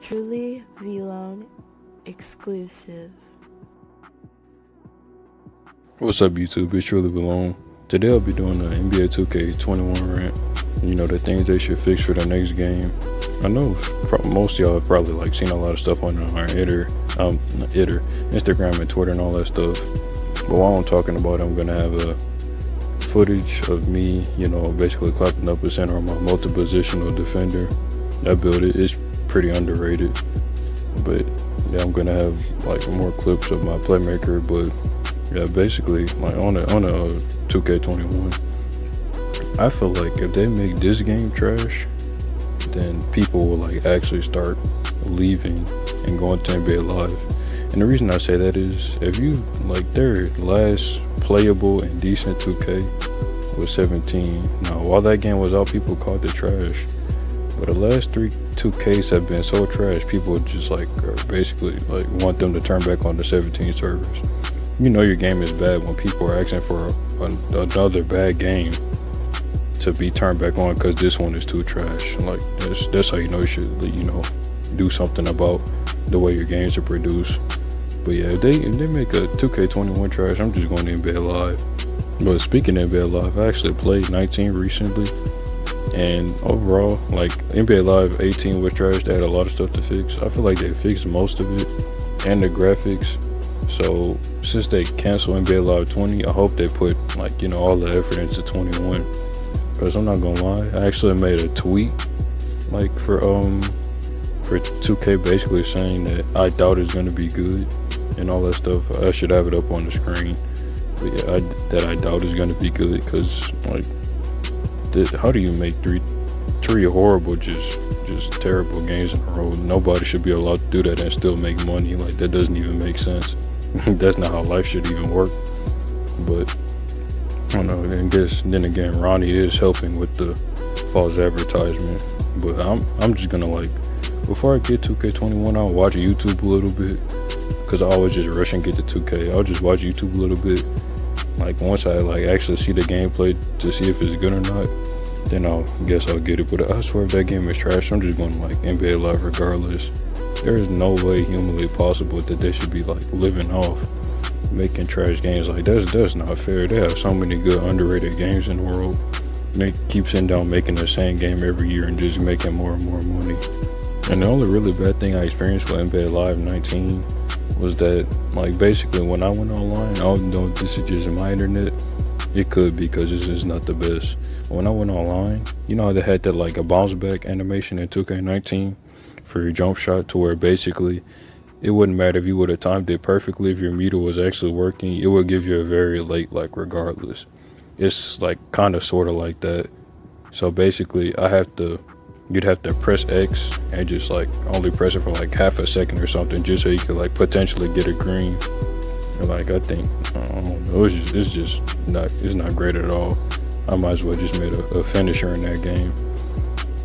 Truly VLONE exclusive. What's up, YouTube? It's Truly Belong. Today I'll be doing the NBA 2K21 rant. You know, the things they should fix for the next game. I know most of y'all have probably seen a lot of stuff on Instagram and Twitter and all that stuff. But while I'm talking about it, I'm gonna have a footage of me, basically clapping up a center on my multi-positional defender. That build is pretty underrated. But yeah, I'm gonna have more clips of my playmaker. But yeah, basically on a 2K21, I feel like if they make this game trash, then people will actually start leaving and going to NBA Live. And the reason I say that is, if you their last playable and decent 2K was 17. Now, while that game was out, people called it trash. But the last 3 2Ks have been so trash, people just are basically want them to turn back on the 17 servers. You know your game is bad when people are asking for another bad game to be turned back on because this one is too trash. That's how you know you should do something about the way your games are produced. But yeah, if they make a 2K21 trash, I'm just going to NBA Live. But speaking of NBA Live, I actually played 19 recently, and overall, NBA Live 18 was trash. They had a lot of stuff to fix. I feel like they fixed most of it, and the graphics. So since they canceled NBA Live 20, I hope they put all the effort into 21. Because I'm not gonna lie, I actually made a tweet for 2K, basically saying that I doubt it's gonna be good and all that stuff. I should have it up on the screen. But yeah, that I doubt it's gonna be good, because how do you make three horrible, just terrible games in a row? Nobody should be allowed to do that and still make money. That doesn't even make sense. That's not how life should even work. But I don't know. Then again, Ronnie is helping with the false advertisement. But I'm just gonna before I get 2K21, I'll watch YouTube a little bit, because I always just rush and get to 2K. I'll just watch YouTube a little bit. Once I actually see the gameplay to see if it's good or not, then I'll get it. But I swear, if that game is trash, I'm just going NBA Live regardless. There is no way humanly possible that they should be living off making trash games. That's not fair. They have so many good underrated games in the world. They keep sitting down making the same game every year and just making more and more money. And the only really bad thing I experienced with NBA Live 19 was that basically when I went online, I don't know if this is just my internet. It could be, because this is not the best. When I went online, you know how they had that a bounce back animation in 2K19 for your jump shot, to where basically it wouldn't matter if you would have timed it perfectly. If your meter was actually working, it would give you a very late regardless. It's kind of sort of like that. So basically you'd have to press X and just only press it for half a second or something, just so you could potentially get a green. And I don't know, it's not great at all. I might as well just made a finisher in that game.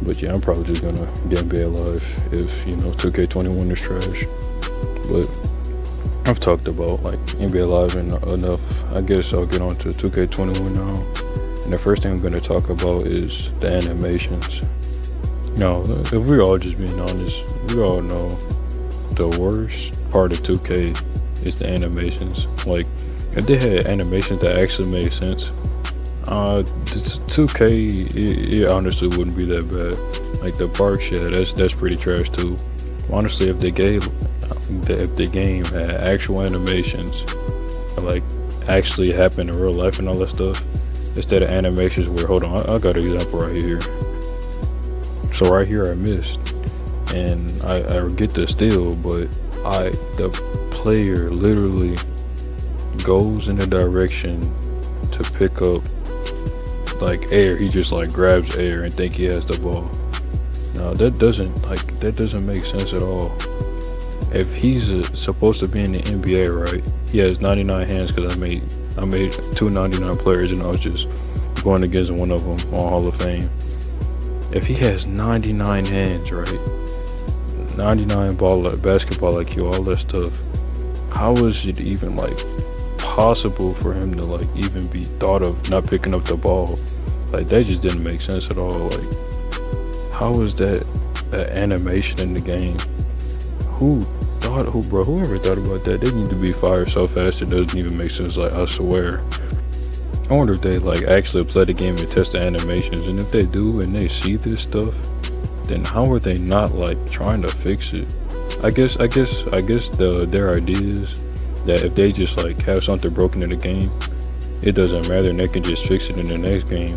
But yeah, I'm probably just gonna get NBA Live if 2K21 is trash. But I've talked about NBA Live enough. I guess I'll get on to 2K21 now. And the first thing I'm gonna talk about is the animations. Now, if we're all just being honest, we all know the worst part of 2K is the animations. If they had animations that actually made sense, 2K, it honestly wouldn't be that bad. The park shit, that's pretty trash too. Honestly, if the game had actual animations actually happen in real life and all that stuff, instead of animations where, hold on, I got an example right here. So right here I missed, and I get the steal, but the player literally goes in a direction to pick up air. He just grabs air and think he has the ball. Now that doesn't make sense at all. If he's supposed to be in the NBA, right? He has 99 hands, because I made 299 players and I was just going against one of them on Hall of Fame. If he has 99 hands, right? 99 basketball IQ, all that stuff. How is it even possible for him to even be thought of not picking up the ball? That just didn't make sense at all. How is that animation in the game whoever thought about that, they need to be fired so fast it doesn't even make sense. Like, I swear. I wonder if they like actually play the game and test the animations, and if they do and they see this stuff, then how are they not like trying to fix it? I guess their idea is that if they just like have something broken in the game, it doesn't matter and they can just fix it in the next game.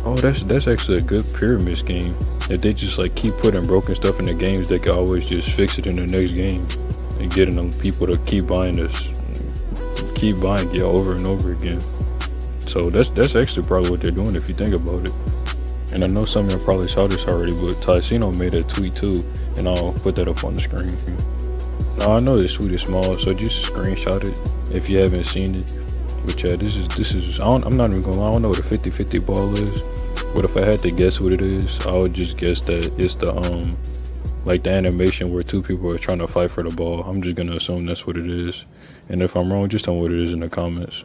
Oh, that's actually a good pyramid scheme. If they just like keep putting broken stuff in the games, they can always just fix it in the next game and getting them people to keep buying it over and over again. So that's actually probably what they're doing if you think about it. And I know some of y'all probably saw this already, but Tycino made a tweet too, and I'll put that up on the screen. Now I know this tweet is small, so just screenshot it if you haven't seen it. But yeah, this is I'm not even gonna lie, I don't know what a 50-50 ball is. But if I had to guess what it is, I would just guess that it's the like the animation where two people are trying to fight for the ball. I'm just gonna assume that's what it is. And if I'm wrong, just tell me what it is in the comments.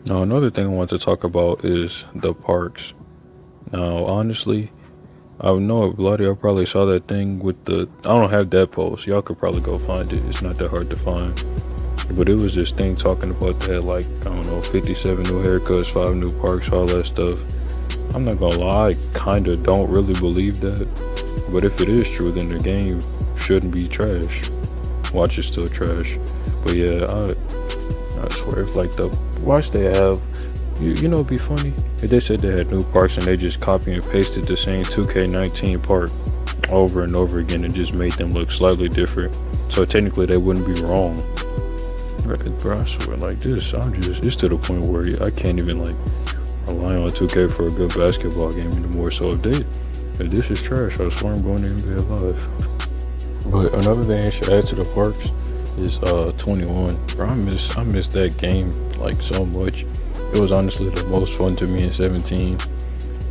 Now another thing I want to talk about is the parks. Now honestly, I know a lot of y'all probably saw that thing with the, I don't have that post, y'all could probably go find it, it's not that hard to find. But it was this thing talking about that, like, I don't know, 57 new haircuts, 5 new parks, all that stuff. I'm not gonna lie, I kinda don't really believe that. But if it is true, then the game shouldn't be trash. Watch is still trash. But yeah, I swear, if like the watch they have, you know, it'd be funny if they said they had new parks and they just copy and pasted the same 2K19 park over and over again and just made them look slightly different. So technically they wouldn't be wrong. Bro, I swear, like this, it's to the point where I can't even like rely on 2K for a good basketball game anymore. So if this is trash, I swear I'm going to NBA Live. But another thing I should add to the parks is 21. Bro, I miss that game like so much. It was honestly the most fun to me in 17.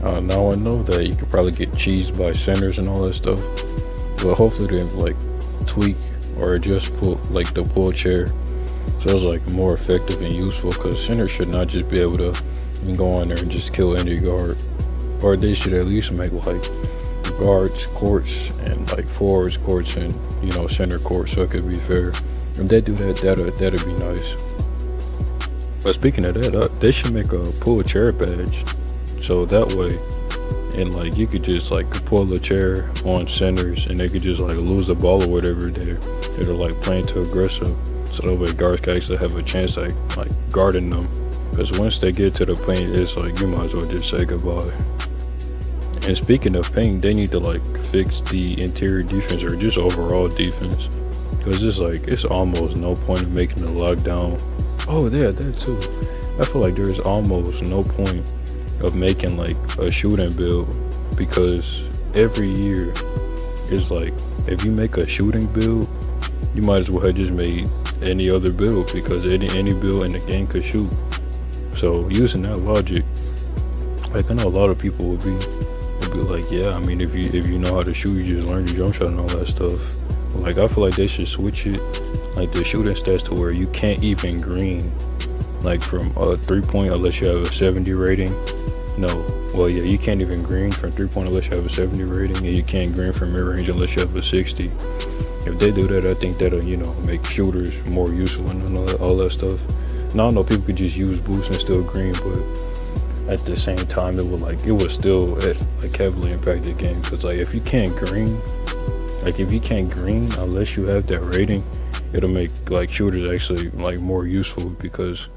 Now I know that you could probably get cheesed by centers and all that stuff, but hopefully they like tweak or adjust the pull chair so it's like more effective and useful, because centers should not just be able to go on there and just kill any guard, or they should at least make like guards courts and like forwards courts and, you know, center courts, so it could be fair. If they do that, that'd be nice. But speaking of that, they should make a pull chair badge, so that way, and like you could just like pull the chair on centers and they could just like lose the ball or whatever they're like playing too aggressive, so that way guards can actually have a chance at like guarding them, because once they get to the paint, it's like you might as well just say goodbye. And speaking of paint, they need to like fix the interior defense or just overall defense, because it's almost no point in making the lockdown. Oh yeah, that too. I feel like there's almost no point of making like a shooting build, because every year it's like if you make a shooting build, you might as well have just made any other build, because any build in the game could shoot. So using that logic, like I know a lot of people would be like, yeah, I mean if you know how to shoot, you just learn your jump shot and all that stuff. Like I feel like they should switch it, like the shooting stats, to where you can't even green like from a 3-point unless you have a 70 rating. You can't even green from 3-point unless you have a 70 rating, and you can't green from mid-range unless you have a 60. If they do that, I think that'll, you know, make shooters more useful and all that stuff. Now I know people could just use boost and still green, but at the same time it would still like heavily impact the game, because like if you can't green unless you have that rating, it'll make like shooters actually like more useful, because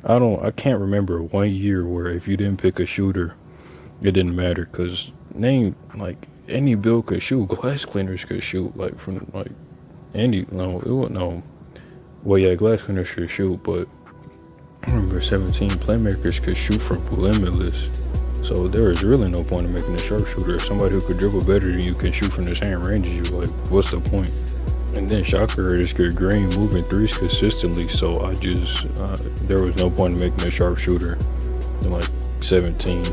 I can't remember one year where if you didn't pick a shooter, it didn't matter, because like any build could shoot. Glass cleaners could shoot like from like glass cleaners could shoot, but I remember 17 playmakers could shoot from limitless. So there is really no point in making a sharpshooter. If somebody who could dribble better than you can shoot from the same range as you, like what's the point? And then shot creators could green moving threes consistently, so there was no point in making a sharpshooter in like 17.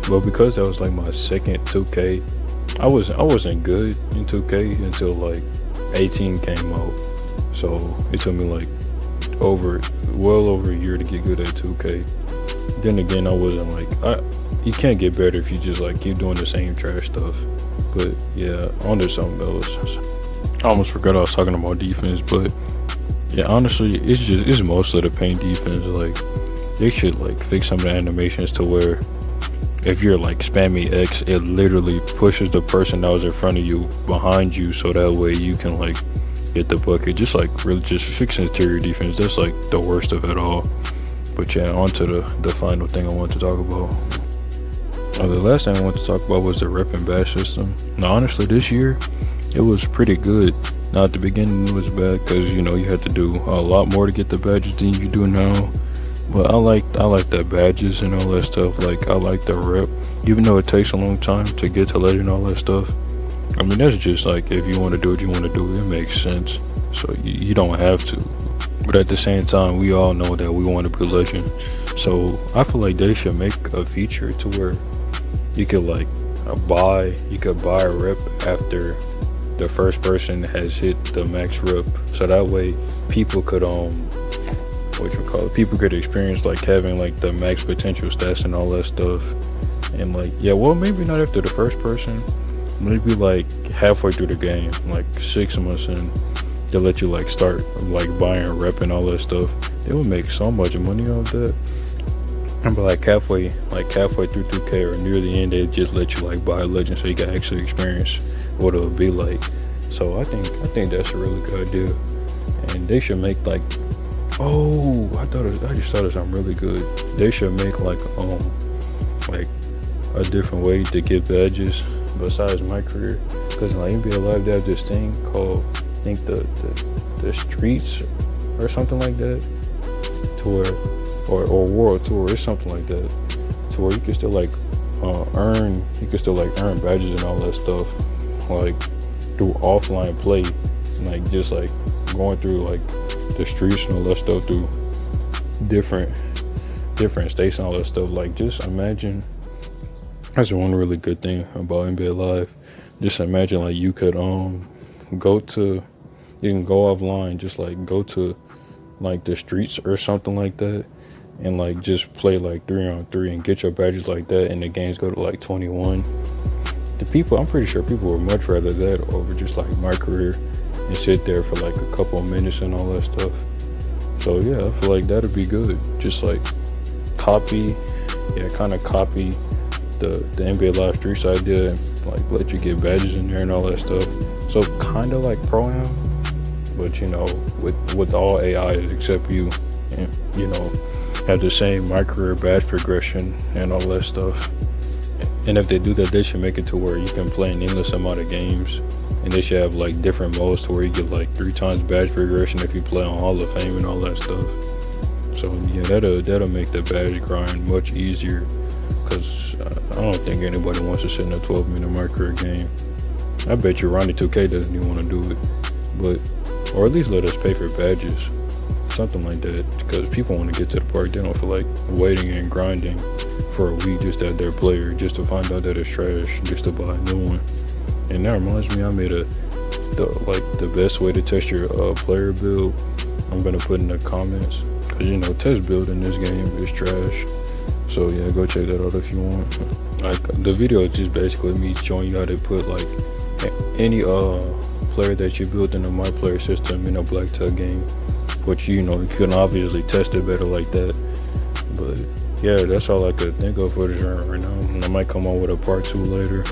But because that was like my second 2K, I wasn't good in 2K until like 18 came out. So it took me like well over a year to get good at 2K. Then again, I wasn't like, you can't get better if you just like keep doing the same trash stuff. But yeah, on to something else. I almost forgot I was talking about defense, but yeah, honestly, it's mostly the paint defense. Like, they should like fix some of the animations to where if you're like spamming X, it literally pushes the person that was in front of you behind you, so that way you can like get the bucket. Just like really just fix interior defense. That's like the worst of it all. But yeah, on to the final thing I want to talk about. The last thing I want to talk about was the rep and badge system. Now, honestly, this year it was pretty good. Now, at the beginning it was bad because you had to do a lot more to get the badges than you do now. But I like the badges and all that stuff. Like, I like the rep, even though it takes a long time to get to legend and all that stuff. I mean, that's just like, if you want to do what you want to do, it makes sense. So you don't have to. But at the same time, we all know that we want to be legend. So I feel like they should make a feature to where you could like buy a rep after the first person has hit the max rep. So that way people could people could experience like having like the max potential stats and all that stuff. And like, yeah, well, maybe not after the first person, maybe like halfway through the game, like 6 months in, they'll let you like start like buying a rep and all that stuff. They would make so much money off that. And but like halfway through 2K or near the end, they just let you like buy a legend so you can actually experience what it would be like. So I think that's a really good idea. And they should make like, oh, I just thought of something really good. They should make like a different way to get badges besides my career. Because in like NBA Live, they have this thing called, I think the streets or something like that, to where, or World Tour or something like that, to where you can still like earn badges and all that stuff, like through offline play, like just like going through like the streets and all that stuff through different states and all that stuff. Like, just imagine, that's one really good thing about NBA Live. Just imagine like you could you can go offline, just like go to like the streets or something like that, and like just play like 3-on-3 and get your badges like that, and the games go to like 21. I'm pretty sure people would much rather that over just like my career and sit there for like a couple of minutes and all that stuff. So yeah, I feel like that'd be good. Just like copy the NBA Live Streets idea and like let you get badges in there and all that stuff. So kind of like Pro-Am, but with all AI except you, and have the same my career badge progression and all that stuff. And if they do that, they should make it to where you can play an endless amount of games, and they should have like different modes to where you get like 3 times badge progression if you play on Hall of Fame and all that stuff. So yeah, that'll make the badge grind much easier, because I don't think anybody wants to sit in a 12-minute my career game. I bet you Ronnie 2K doesn't even want to do it, or at least let us pay for badges, something like that, because people want to get to the park. They don't feel like waiting and grinding for a week just at their player just to find out that it's trash, just to buy a new one. And that reminds me, I made the best way to test your player build. I'm gonna put in the comments, because test build in this game is trash. So yeah, go check that out if you want. Like, the video is just basically me showing you how to put like any player that you built in the MYPLAYER system in a BLACKTOP game, which you can obviously test it better like that. But yeah, that's all I could think of for this right now. And I might come on with a part 2 later.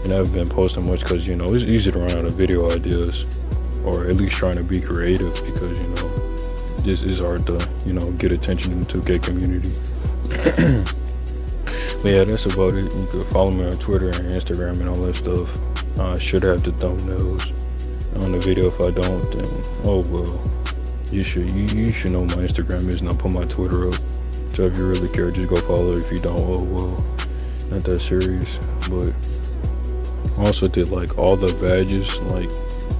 And I haven't been posting much because it's easy to run out of video ideas, or at least trying to be creative, because this is hard to get attention in the 2K community. But yeah, that's about it. You can follow me on Twitter and Instagram and all that stuff. I should have the thumbnails on the video. If I don't, then oh well. You should know my Instagram is, and I'll put my Twitter up. So if you really care, just go follow. If you don't, oh well. Not that serious. But I also did like all the badges, like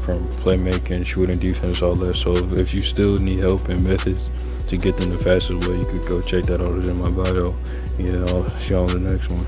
from playmaking, shooting, defense, all that. So if you still need help and methods to get them the fastest way, you could go check that out. It's in my bio. Yeah, I'll see you on the next one.